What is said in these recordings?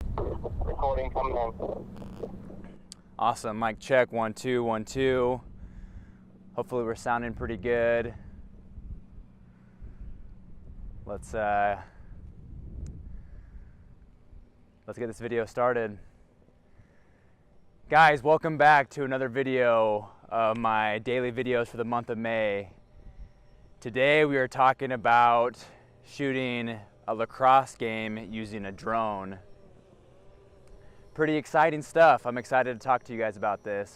Recording coming in. Awesome. Mic check. 1 2 1 2. Hopefully we're sounding pretty good. Let's get this video started. Guys, welcome back to another video of my daily videos for the month of May. Today we are talking about shooting a lacrosse game using a drone. Pretty exciting stuff. I'm excited to talk to you guys about this.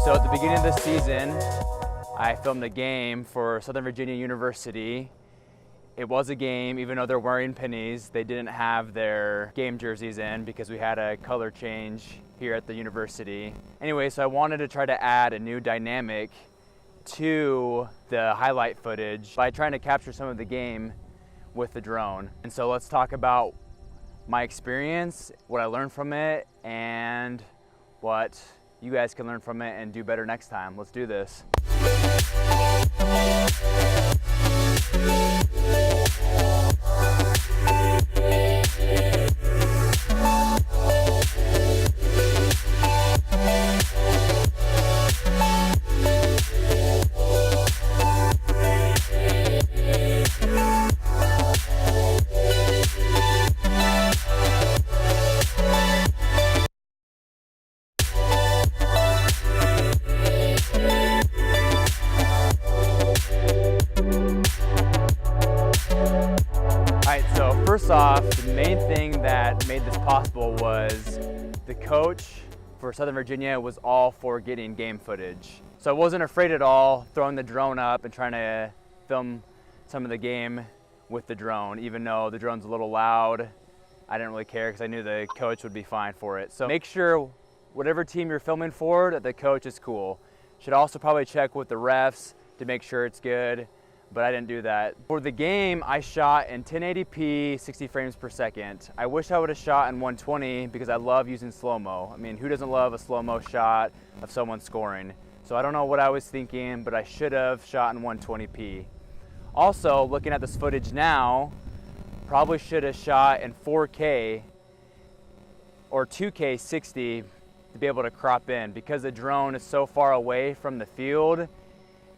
So at the beginning of this season, I filmed a game for Southern Virginia University. It was a game, even though they're wearing pennies, they didn't have their game jerseys in because we had a color change here at the university. Anyway, so I wanted to try to add a new dynamic to the highlight footage by trying to capture some of the game with the drone. And so let's talk about my experience, what I learned from it, and what you guys can learn from it and do better next time. Let's do this. First off, the main thing that made this possible was the coach for Southern Virginia was all for getting game footage. So I wasn't afraid at all throwing the drone up and trying to film some of the game with the drone, even though the drone's a little loud. I didn't really care because I knew the coach would be fine for it. So make sure whatever team you're filming for, that the coach is cool. Should also probably check with the refs to make sure it's good, but I didn't do that. For the game, I shot in 1080p, 60 frames per second. I wish I would have shot in 120 because I love using slow-mo. I mean, who doesn't love a slow-mo shot of someone scoring? So I don't know what I was thinking, but I should have shot in 120p. Also, looking at this footage now, probably should have shot in 4K or 2K 60 to be able to crop in. Because the drone is so far away from the field,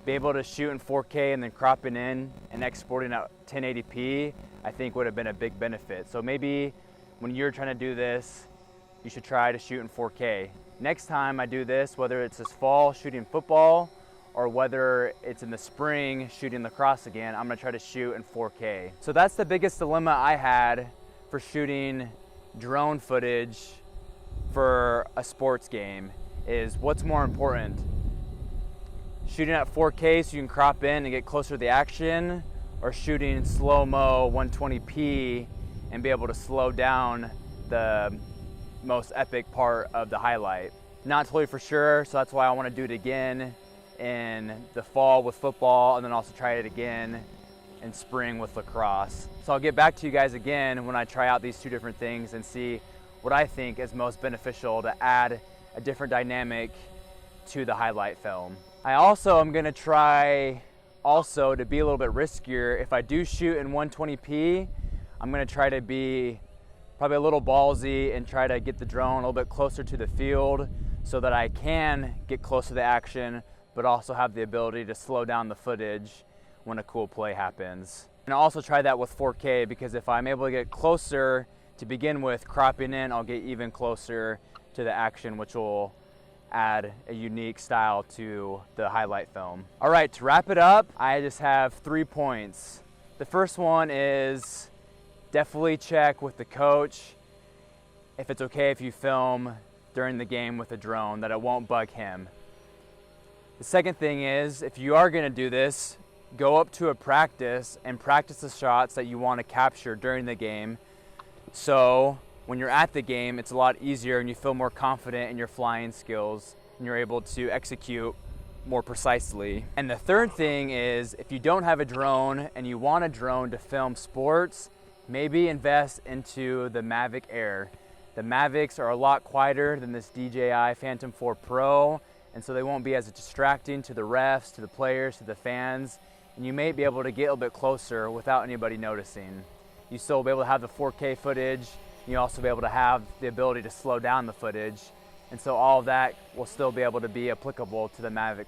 be able to shoot in 4K and then cropping in and exporting at 1080p, I think would have been a big benefit. So maybe when you're trying to do this, you should try to shoot in 4K. Next time I do this, whether it's this fall shooting football or whether it's in the spring shooting lacrosse again, I'm gonna try to shoot in 4K. So that's the biggest dilemma I had for shooting drone footage for a sports game, is what's more important? Shooting at 4K so you can crop in and get closer to the action, or shooting slow-mo 120p and be able to slow down the most epic part of the highlight. Not totally for sure, so that's why I want to do it again in the fall with football and then also try it again in spring with lacrosse. So I'll get back to you guys again when I try out these two different things and see what I think is most beneficial to add a different dynamic to the highlight film. I also am gonna try to be a little bit riskier. If I do shoot in 120p, I'm gonna try to be probably a little ballsy and try to get the drone a little bit closer to the field so that I can get close to the action, but also have the ability to slow down the footage when a cool play happens. And I'll also try that with 4K, because if I'm able to get closer to begin with, cropping in, I'll get even closer to the action, which will add a unique style to the highlight film. All right, to wrap it up, I just have 3 points. The first one is definitely check with the coach if it's okay if you film during the game with a drone, that it won't bug him. The second thing is, if you are gonna do this, go up to a practice and practice the shots that you wanna capture during the game. So when you're at the game, it's a lot easier and you feel more confident in your flying skills and you're able to execute more precisely. And the third thing is, if you don't have a drone and you want a drone to film sports, maybe invest into the Mavic Air. The Mavics are a lot quieter than this DJI Phantom 4 Pro, and so they won't be as distracting to the refs, to the players, to the fans, and you may be able to get a little bit closer without anybody noticing. You still will be able to have the 4K footage, and you'll also be able to have the ability to slow down the footage, and so all of that will still be able to be applicable to the Mavic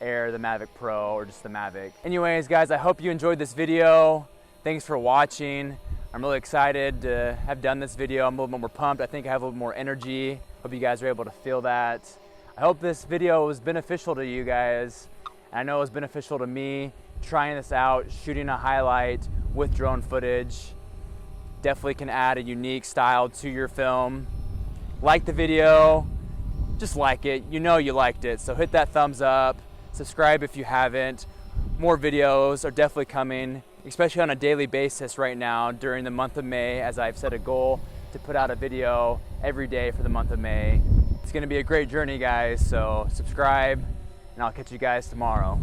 Air, the Mavic Pro, or just the Mavic. Anyways, guys, I hope you enjoyed this video. Thanks for watching. I'm really excited to have done this video. I'm a little bit more pumped. I think I have a little more energy. Hope you guys are able to feel that. I hope this video was beneficial to you guys. I know it was beneficial to me trying this out, shooting a highlight with drone footage. Definitely can add a unique style to your film. Like the video, just like it. You know you liked it, so hit that thumbs up. Subscribe if you haven't. More videos are definitely coming, especially on a daily basis right now during the month of May, as I've set a goal to put out a video every day for the month of May. It's gonna be a great journey, guys, so subscribe, and I'll catch you guys tomorrow.